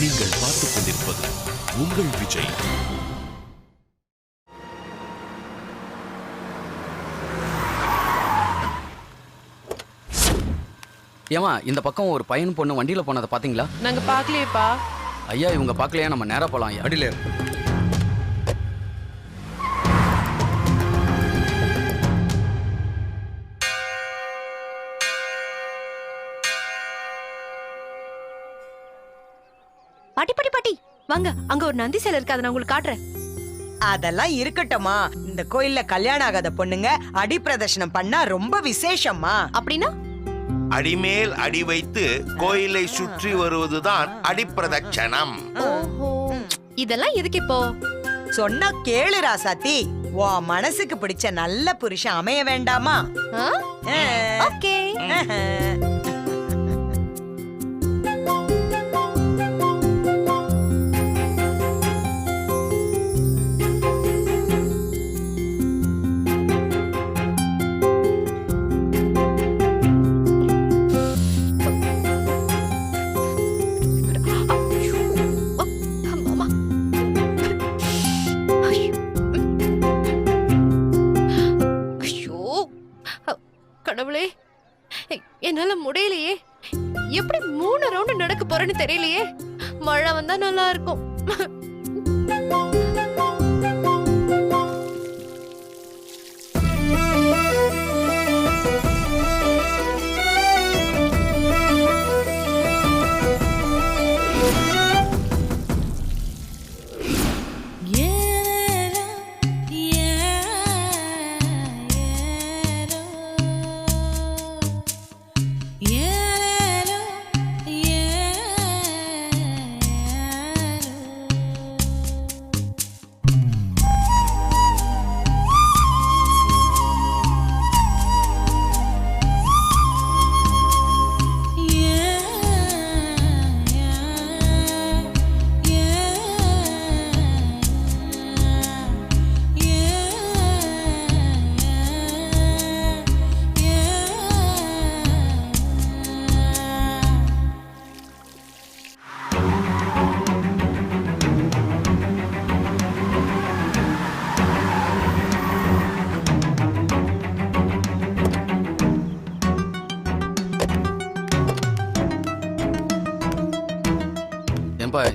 நீங்கள் பார்த்துக் கொண்டிருப்பது உங்கள் விஜய். ஏமா இந்த பக்கம் ஒரு பையன் பொண்ணு வண்டியில போனதை பாத்தீங்களா? நாங்க பாக்கலையேப்பா. ஐயா இவங்க பாக்கலையா? நம்ம நேரா போலாம் ஐயா. அடியில பாட்டி பாட்டி பாட்டி வாங்க, அங்க ஒரு நந்தி சிலை இருக்கு, அதை நான் உங்களுக்கு காட்டுறேன். அதெல்லாம் இருக்கட்டுமா, இந்த கோயில்ல கல்யாணம் ஆகாத பொண்ணுங்க அடி பிரதர்ஷனம் பண்ணா ரொம்ப விசேஷமா. அப்படின்னா அடிமேல் அடி வைத்து கோயிலை சுற்றி வருவதுதான் அடிப்பிரதட்சணம். ஓஹோ, இதெல்லாம் எதுக்கு இப்போ? சொன்னா கேளு ராசாத்தி, உன் மனசுக்கு பிடிச்ச நல்ல புருஷன் அமைய வேண்டாமா? ஓகே. கடவுளே, என்னால முடியலையே. எப்படி 3 ரவுண்ட் நடக்க போறேன்னு தெரியலையே. மழை வந்தா நல்லா இருக்கும்.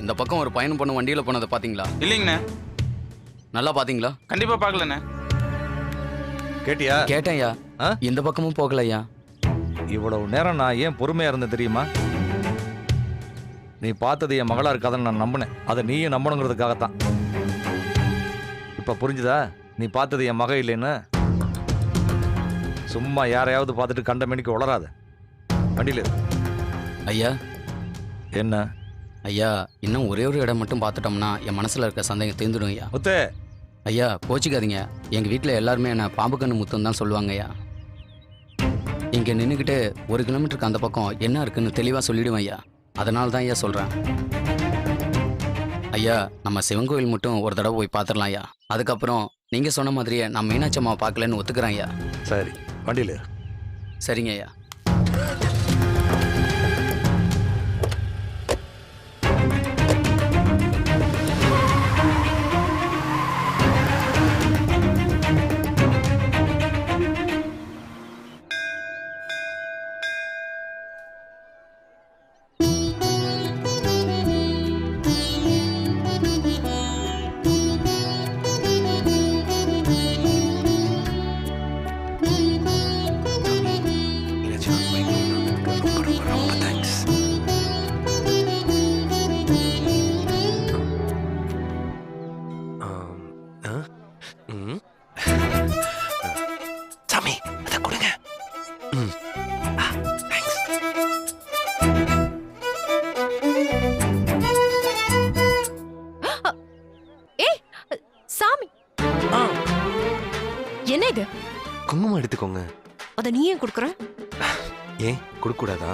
இந்த பக்கம் ஒரு பையன் பொண்ணு வண்டியில போனதை பாத்தீங்களா? இல்லைங்கண்ணே. நல்லா பாத்தீங்களா? கண்டிப்பா பாக்கலண்ணே. கேட்டியா? கேட்டேன்யா. இந்த பக்கமும் போகலையா. இவ்வளவு நேரம் நான் ஏன் பொறுமையா இருந்தேன் தெரியுமா? நீ பார்த்தது என் மகளா இருக்காதுன்னு நான் நம்பினேன். அதை நீயும் நம்பணுங்கிறதுக்காகத்தான். இப்ப புரிஞ்சுதா? நீ பார்த்தது என் மக இல்லைன்னு. சும்மா யாரையாவது பார்த்துட்டு கண்ட மணிக்கு உளராத. வண்டியில ஐயா. என்ன ஐயா, இன்னும் ஒரே ஒரு இடம் மட்டும் பார்த்துட்டோம்னா என் மனசுல இருக்க சந்தேகம் தீர்ந்துடும் ஐயா. முத்தே. ஐயா கோச்சிக்காதீங்க, எங்க வீட்டில் எல்லாருமே என்ன பாம்பு கண்ணு முத்துன்னு தான் சொல்லுவாங்க ஐயா. இங்க நின்றுக்கிட்டு 1 கிலோமீட்டருக்கு அந்த பக்கம் என்ன இருக்குன்னு தெளிவா சொல்லிடுவேன் ஐயா. அதனால தான் ஐயா சொல்றேன். ஐயா, நம்ம சிவன் கோயில் மட்டும் ஒரு தடவை போய் பார்த்துடலாம் ஐயா. அதுக்கப்புறம் நீங்க சொன்ன மாதிரியே நான் மீனாட்சி அம்மா பார்க்கலன்னு ஒத்துக்கிறேன் ஐயா. சரி, வண்டியில. சரிங்க ஐயா. சாமி, அத கொடுங்க. சாமி, என்ன இது? குங்குமம் எடுத்துக்கோங்க. அத நீ ஏன் குடுக்குற? ஏன் கொடுக்க கூடாதா?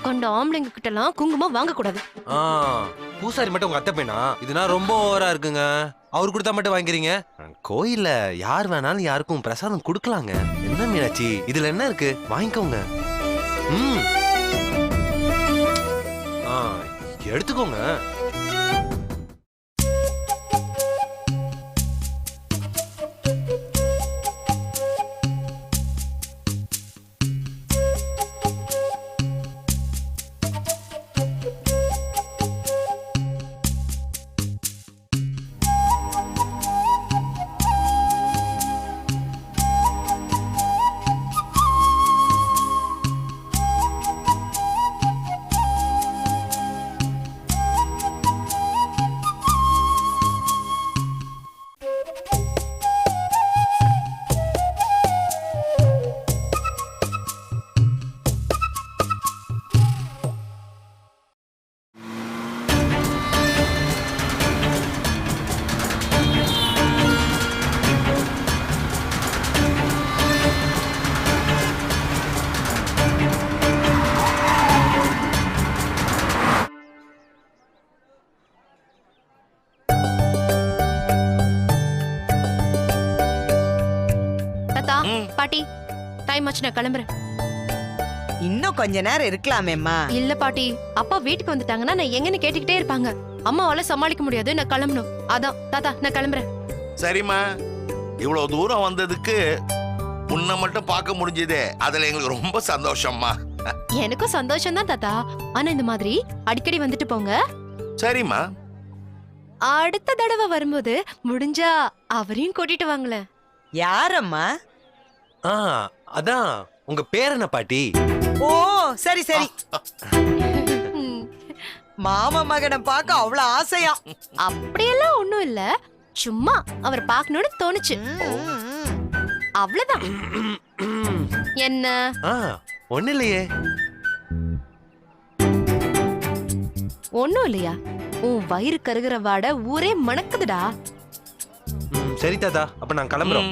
கண்ட ஆம்பளைங்க கிட்ட எல்லாம் குங்குமம் வாங்க கூடாது. பூசாரி மட்டும் உங்க அத்தை பையனா? இதுனா ரொம்ப ஓவரா இருக்குங்க. அவர் கொடுத்தா மட்டும் வாங்கிறீங்க. கோயில்ல யார் வேணாலும் யாருக்கும் பிரசாதம் கொடுக்கலாங்க. என்ன மீனாட்சி, இதுல என்ன இருக்கு? வாங்கிக்கோங்க. எடுத்துக்கோங்க. தாத்தா பாட்டி டைம் ஆச்சு, நான் கிளம்புறேன். இன்னும் கொஞ்ச நேரம் இருக்கலாமேம்மா. இல்ல பாட்டி, அப்பா வீட்டுக்கு வந்துட்டாங்கன்னா நான் எங்கன்னு கேட்டுக்கிட்டே இருப்பாங்க. அம்மாவால சமாளிக்க முடியாது, நான் கிளம்பணும். அதான் தாத்தா நான் கிளம்புறேன். சரிம்மா, இவ்வளவு தூரம் வந்ததுக்கு உன்னை மட்டும் பார்க்க முடிஞ்சதே, அதுல எங்களுக்கு ரொம்ப சந்தோஷம்மா. எனக்கும் சந்தோஷம் தான் தாத்தா. ஆனா இந்த மாதிரி அடிக்கடி வந்துட்டு போங்க. சரிம்மா. அடுத்த தடவை வரும்போது முடிஞ்சா அவரையும் கூட்டிட்டு வாங்களேன். யாரம்மா? அதான் உங்க பேர் என்ன பாட்டி? ஓ சரி சரி. ம், மாமா மகனை பார்க்க அவ்வளவு ஆசையா. அப்படியெல்லாம் ஒண்ணும் இல்ல, சும்மா அவர் பார்க்கணும்னு தோணுச்சு, அவ்வளவுதான். என்ன? ஒண்ணு இல்லையே. ஒண்ணும் இல்லையா? உன் வயிறு கருகிற வாட ஊரே மணக்குதுடா. சரி தாத்தா, அப்ப நான் கிளம்புறோம்.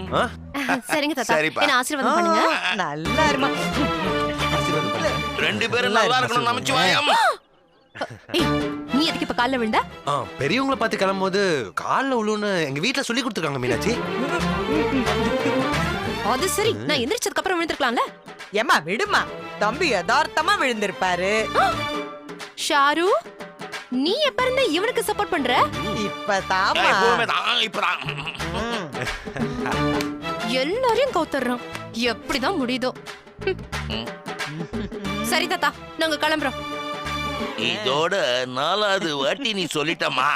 சரிங்க தாத்தா, சரிப்பா. என்ன ஆசீர்வாதம் பண்ணுங்க. நல்லா இருமா. ரெண்டு பேரும் நல்லா இருக்கணும் நமச்சிவாயம். ஏய், நீ எதுக்கு இப்ப கால்ல விழுந்த? பெரியவங்களை பார்த்து கிளம்பும்போது காலில் விழுன்னு எங்க வீட்டுல சொல்லி கொடுத்துருக்காங்க மீனாட்சி. அது சரி, நான் எந்திரிச்சதுக்கு அப்புறம் விழுந்திருக்கலாம்ல. ஏமா விடுமா, தம்பி யதார்த்தமா விழுந்திருப்பாரு. ஷாரு, நீ எப்ப இருந்த இவனுக்கு சப்போர்ட் பண்ற? இப்பதாமா. எப்பவுமே தான், இப்பதான். எல்லாரையும் கவுத்துறான், எப்படிதான் முடியுதோ. சரி தாத்தா, நாங்க கிளம்புறோம். இதோட 4வது வாட்டி நீ சொல்லிட்டமா.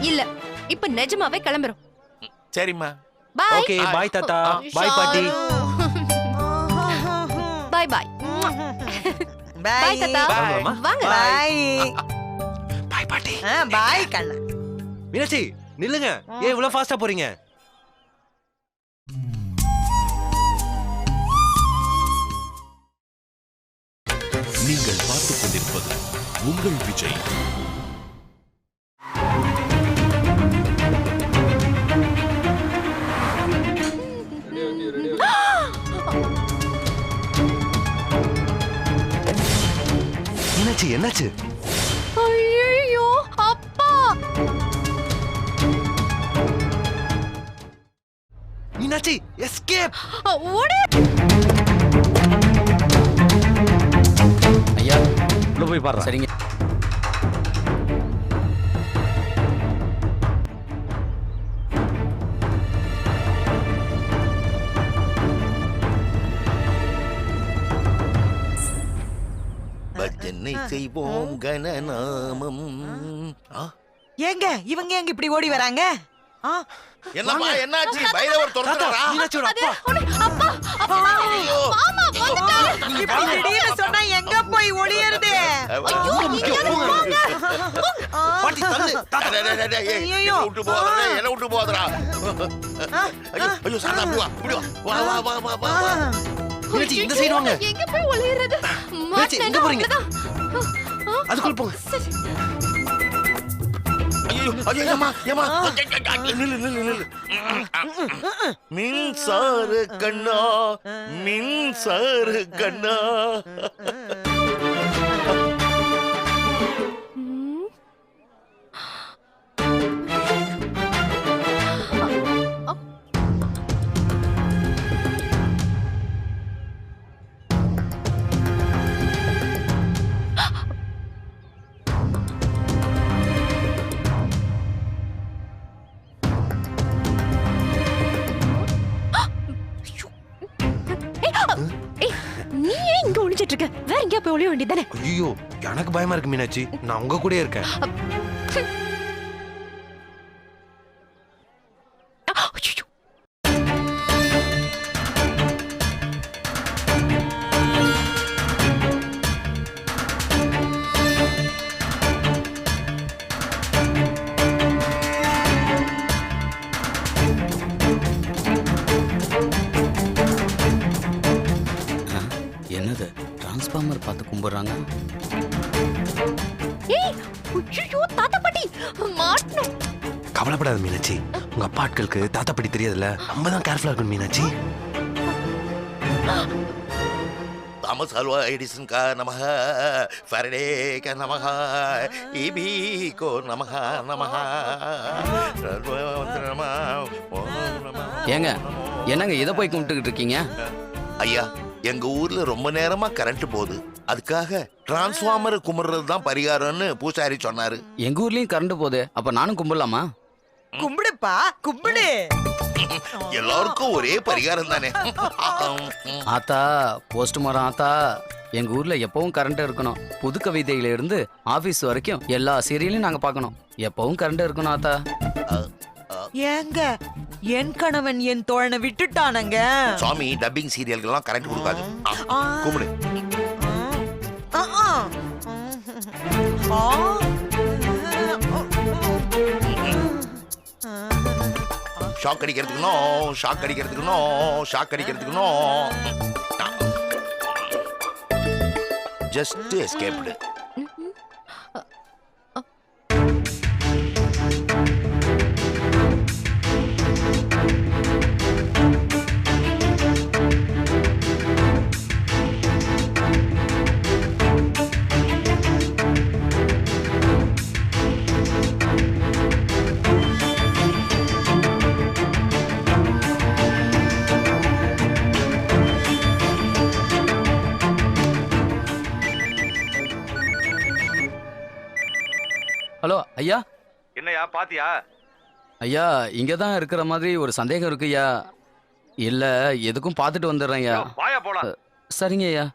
இல்ல, இப்ப நிஜமாவே கிளம்புறோம். சரிம்மா. பாய். ஓகே, பாய் தாத்தா, பாய் பாட்டி. பாய் பாய். பை பாய் தாத்தா. ஆமாம்மா. வாங்க. பாய். பாய் பாட்டி. பாய் கண்ணா. மீனாட்சி நில்லுங்க, ஏன் இவ்வளவு ஃபாஸ்டா போறீங்க? நீங்கள் பார்த்துக் கொண்டிருப்பது உங்கள் விஜய். மீனாட்சி என்னாச்சு? ஐயோ அப்பா. மீனாட்சி எஸ்கேப். ஓடு. ஐயா உள்ள போய் பாரு. சரிங்க. பஜனை செய்வோம் கணநாமம். ஏங்க இவங்க எங்க இப்படி ஓடி வராங்க? என்னம்மா, என்னாச்சு? பைரவர் துரத்துறாரா? மீனாட்சியோட அப்பா. அப்பா, அப்பா. ஐயோ. மாமா வந்துட்டாரு. இப்படி திடீர்னு சொன்னா எங்க போய் ஒளியறது? ஐயோ, எங்கேயாவது போங்க. பாட்டி தள்ளு. தாத்தா. டேய், டேய், டேய், ஏய், ஐயோ. என்னை விட்டு போகாதடா, என்னை விட்டு போகாதடா. ஐயோ, ஐயோ, சாரதா, இப்படி வா, இப்படி வா. வா, வா, வா, வா, வா, வா. மீனாட்சி இந்த சைடு வாங்க. எங்க போய் ஒளியறது? மீனாட்சி, எங்க போறீங்க? அதுக்குள்ள போங்க. ஐயோ, ஐயோ, ஏம்மா, ஏம்மா. நில்லு, நில்லு, நில்லு. மின்சார கண்ணா, மின்சார கண்ணா. ஏய், நீ ஏன் இங்க ஒளிஞ்சிட்டு இருக்க? வேற எங்கேயா போய் ஒளிய வேண்டியதானே? ஐயோ எனக்கு பயமா இருக்கு மீனாட்சி, நான் உங்க கூட இருக்கேன். ஐயோ. என்னது டிரான்ஸ்ஃபார்மர் பார்த்து கும்பிடுறாங்க? ஏய், ஐயோ, தாத்தா பாட்டி மாட்டணும். கவலைப்படாத மீனாட்சி, உங்க அப்பா ஆட்களுக்கு தாத்தா படி தெரியாதுல்ல, நம்ம தான் கேர்ஃபுல்லா இருக்கணும் மீனாட்சி. தாமஸ் அல்வா எடிசன் கா நமஹ, ஃபரடே கா நமஹ, ஈபி கோ நமஹ நமஹ, நமஹ, ஓம் நமஹ. ஏங்க என்னங்க இதை போய் கும்பிட்டுக்கிட்டு இருக்கீங்க? ஐயா, எங்க ஊர்ல ரொம்ப நேரமா கரண்ட் போகுது, அதுக்காக டிரான்ஸ்ஃபார்மர் கும்பிடுறது தான் பரிகாரம்னு பூசாரி சொன்னாரு. எங்க ஊர்லயும் கரண்ட் போகுது, அப்ப நானும் கும்பிடலாமா? கும்பிடுப்பா கும்பிடு. எல்லாருக்கும் ஒரே பரிகாரம் தானே. ஆத்தா, போஸ்ட் மரம் ஆத்தா, எங்க ஊர்ல எப்பவும் கரண்ட் இருக்கணும். புது கவிதையில இருந்து ஆபீஸ் வரைக்கும் எல்லா சீரியலையும் நாங்க பார்க்கணும். எப்பவும் கரண்ட் இருக்கணும் ஆத்தா. ஏங்க என் கணவன் என் தோழனை விட்டுட்டானங்க. சுவாமி டப்பிங் சீரியல்கெல்லாம் கரண்ட் கொடுக்காது. ஆ. கும்பிடு. ஆ, ஆ. ஆ. ஷாக் அடிக்கிறதுக்கு நோ, ஷாக் அடிக்கிறதுக்கு நோ, ஷாக் அடிக்கிறதுக்கு நோ. Just escaped. ஹலோ ஐயா. என்னையா பாத்தியா? ஐயா, இங்க தான் இருக்கிற மாதிரி ஒரு சந்தேகம் இருக்குய்யா. இல்ல எதுக்கும் பார்த்துட்டு வந்துடுறேன் ஐயா. வாயா போலாம். சரிங்க ஐயா.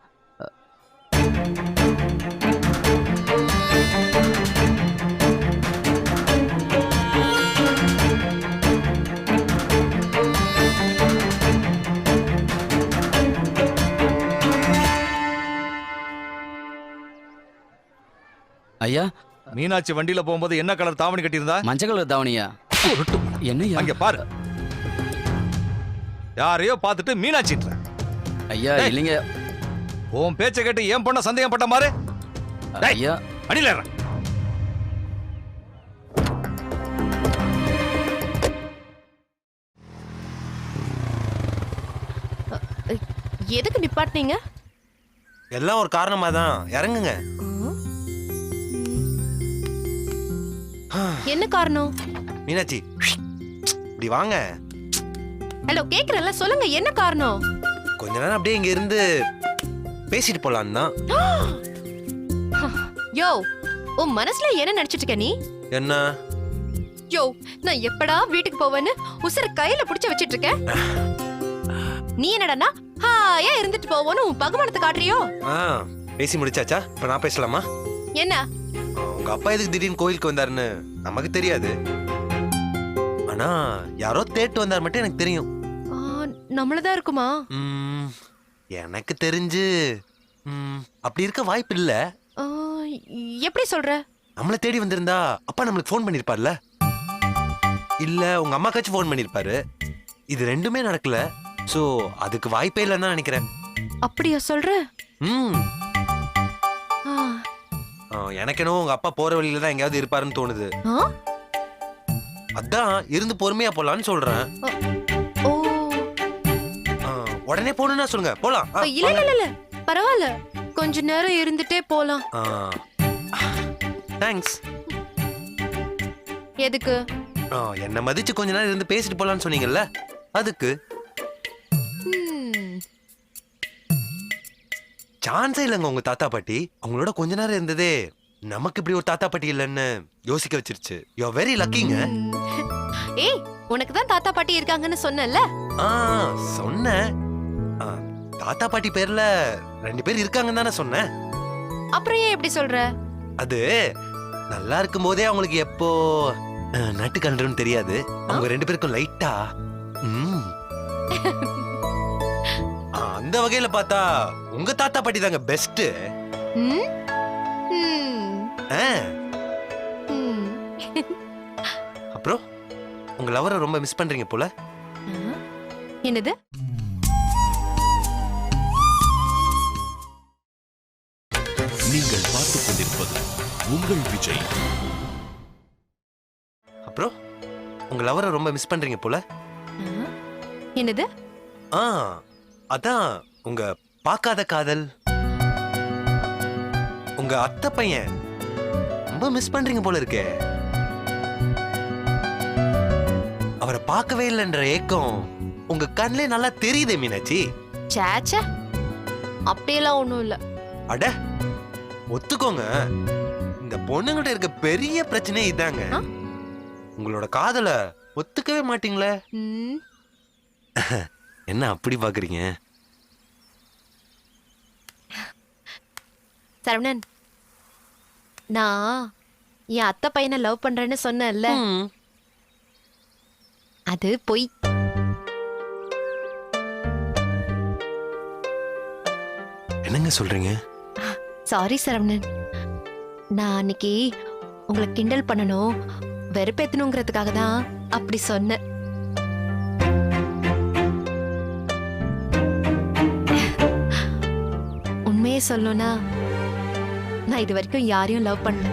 ஐயா, மீனாட்சி வண்டியில போகும்போது என்ன கலர் தாவணி கட்டியிருந்தா? மஞ்சள் கலர் தாவணியா? என்னய்யா? அங்க பாரு, யாரையோ பார்த்துட்டு மீனாட்சின்ற. ஐயா இல்லைங்க உன் பேச்சை கேட்டு ஏன் பொண்ண சந்தேகப்பட்ட மாதிரி. ஐயா. அடியில எதுக்கு நிப்பாட்டினீங்க? எல்லாம் ஒரு காரணமா தான், இறங்குங்க. என்ன காரணம்? மீனாட்சி இப்படி வாங்க. ஹலோ, கேக்குறேன்ல, சொல்லுங்க என்ன காரணம்? கொஞ்ச நேரம் அப்படியே இங்க இருந்து பேசிட்டு போலான்னு தான். யோ, உன் மனசுல என்ன நினைச்சிட்டு இருக்க நீ? என்ன? யோ, நான் எப்படா வீட்டுக்கு போவேன்னு உசுர கையில புடிச்சு வச்சிட்டு இருக்கேன். நீ என்னடா ஹாயா இருந்துட்டு போவோன்னு உன் பகவானத்தை காட்டுறியோ? பேசி முடிச்சாச்சா? இப்ப நான் பேசலாமா? என்ன? உங்க அப்பா எதுக்கு திடீர்னு கோயிலுக்கு வந்தாருன்னு நமக்கு தெரியாது. ஆனா யாரோ தேட்டு வந்தார் மட்டும் எனக்கு தெரியும். நம்மளதான் இருக்குமா? எனக்கு தெரிஞ்சு அப்படி இருக்க வாய்ப்பு இல்ல. எப்படி சொல்ற? நம்மள தேடி வந்திருந்தா அப்பா நம்மளுக்கு ஃபோன் பண்ணிருப்பார்ல, இல்ல உங்க அம்மாக்காச்சும் ஃபோன் பண்ணிருப்பாரு. இது ரெண்டுமே நடக்கல. சோ அதுக்கு வாய்ப்பே இல்லைன்னு தான் நினைக்கிறேன். அப்படியா சொல்ற? எனக்கு என்னவோ உங்க அப்பா போற வழியில தான் எங்கேயாவது இருப்பாருன்னு தோணுது. அதான் இருந்து பொறுமையா போலான்னு சொல்றேன். ஓ, உடனே போகணும்னா சொல்லுங்க, போலாம். இல்ல இல்ல இல்ல, பரவாயில்ல, கொஞ்ச நேரம் இருந்துட்டே போலாம். தேங்க்ஸ். எதுக்கு? என்ன மதிச்சு கொஞ்ச நேரம் இருந்து பேசிட்டு போலான்னு சொன்னீங்கல்ல, அதுக்கு. சான்ஸே இல்லைங்க உங்க தாத்தா பாட்டி. அவங்களோட கொஞ்ச நேரம் இருந்ததே நமக்கு இப்படி ஒரு தாத்தா பாட்டி இல்லைன்னு யோசிக்க வச்சிருச்சு. யூ வெரி லக்கிங்க. ஏய், உனக்கு தான் தாத்தா பாட்டி இருக்காங்கன்னு சொன்னேன்ல. சொன்னேன். தாத்தா பாட்டி பேர்ல 2 பேர் இருக்காங்கன்னு தானே சொன்னேன். அப்புறம் ஏன் இப்படி சொல்ற? அது நல்லா இருக்கும் போதே அவங்களுக்கு எப்போ நட்டு கண்டுன்னு தெரியாது. அவங்க 2 பேருக்கும் லைட்டா அந்த வகையில பார்த்தா உங்க தாத்தா பாட்டி தாங்க பெஸ்ட். அப்புறம் உங்க லவரை ரொம்ப மிஸ் பண்றீங்க போல. என்னது? நீங்கள் பார்த்துக் கொண்டிருப்பது உங்கள் விஜய். அப்புறம் உங்க லவரை ரொம்ப மிஸ் பண்றீங்க போல. என்னது? அதான் உங்க பார்க்காத காதல், உங்க அத்தை பையன் ரொம்ப மிஸ் பண்றீங்க போல இருக்கே. அவரை பார்க்கவே இல்லைன்ற ஏக்கம் உங்க கண்ணிலே நல்லா தெரியுதே மீனாட்சி. சேச்சே, அப்படியெல்லாம் ஒண்ணும் இல்ல. அட ஒத்துக்கோங்க, இந்த பொண்ணுங்கிட்ட இருக்க பெரிய பிரச்சனை இதாங்க. உங்களோட காதல ஒத்துக்கவே மாட்டீங்களே. என்ன அப்படி பாக்குறீங்க? சரவணன், நான் என் அத்தை பையனை லவ் பண்றேன்னு சொன்னேன்ல, அது பொய். என்னங்க சொல்றீங்க? சாரி சரவணன், நான் அன்னைக்கு உங்களை கிண்டல் பண்ணணும், வெறுப்பேத்தணுங்கிறதுக்காக தான் அப்படி சொன்னேன். உண்மையே சொல்லணும்னா நான் இது வரைக்கும் யாரையும் லவ் பண்ணல.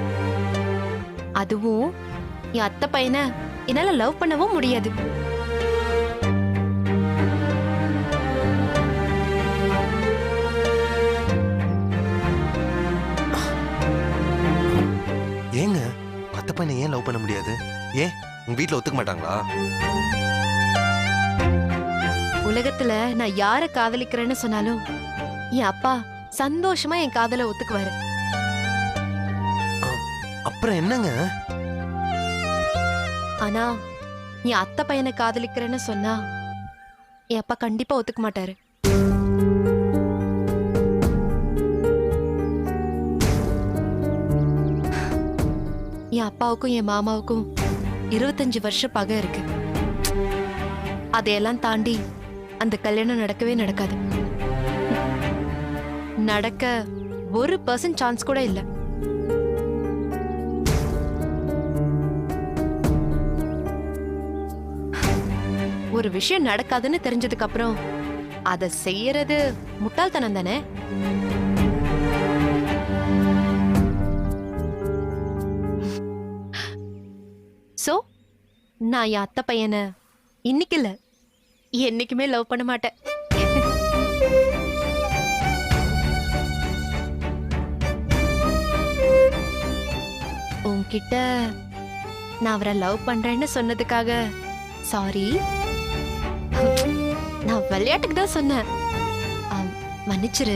அதுவும் என் அத்தை பையனை என்னால லவ் பண்ணவும் முடியாது. ஏங்க அத்தை பையனை ஏன் லவ் பண்ண முடியாது? ஏன் உங்க வீட்ல ஒத்துக்க மாட்டாங்களா? உலகத்துல நான் யார காதலிக்கிறேன்னு சொன்னாலும் என் அப்பா சந்தோஷமா என் காதலை ஒத்துக்குவாரு. அப்புறம் என்னங்க? ஆனா என் அத்தை பையனை காதலிக்கிறேன்னு சொன்னா என் அப்பா கண்டிப்பா ஒத்துக்க மாட்டாரு. என் அப்பாவுக்கும் என் மாமாவுக்கும் 25 வருஷம் பகை இருக்கு. அதையெல்லாம் தாண்டி அந்த கல்யாணம் நடக்கவே நடக்காது. நடக்க 1% சான்ஸ் கூட இல்ல. ஒரு விஷயம் நடக்காதுன்னு தெரிஞ்சதுக்கு அப்புறம் அதை செய்யறது முட்டாள்தனம் தானே. சோ நான் என் அத்தை பையனை இன்னைக்கு இல்ல என்னைக்குமே லவ் பண்ண மாட்டேன். உன்கிட்ட நான் அவரை லவ் பண்றேன்னு சொன்னதுக்காக சாரி. நான் விளையாட்டுக்கு தான் சொன்னேன், மன்னிச்சிரு.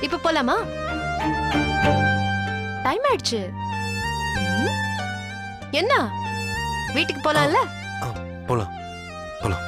இப்ப போலாமா? டைம் ஆயிடுச்சு. என்ன வீட்டுக்கு போலாம்ல? போலாம் போலாம்.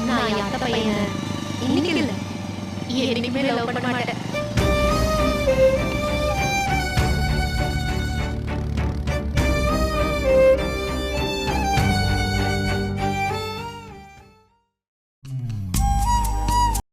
நான் என் அத்தை பையனை இன்னைக்கு இல்ல என்னைக்குமே லவ் பண்ண மாட்டேன்.